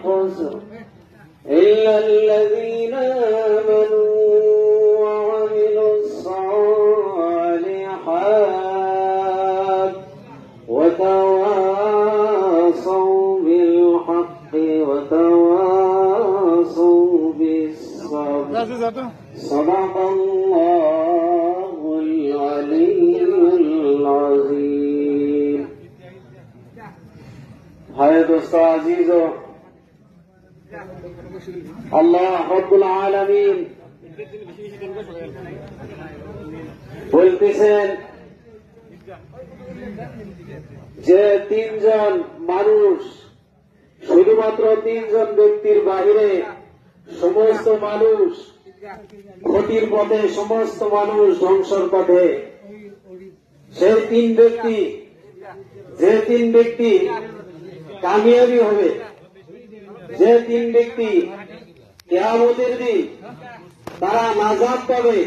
خسر إلا الذين آمنوا وعملوا الصالحات وتواصوا بالحق وتواصوا بالصبر صدق الله العلي العظيم हाय दोस्तों अजीजों আল্লাহ রব্বুল আলামিন বলতেছেন যে তিনজন মানুষ শুধুমাত্র তিনজন ব্যক্তির বাহিরে সমস্ত মানুষ ক্ষতির পথে, সমস্ত মানুষ ধ্বংসের পথে। সেই তিন ব্যক্তি, যে তিন ব্যক্তি কামিয়াবি হবে, যে তিন ব্যক্তি কিয়ামতের দিন তারা নাজাত পাবে,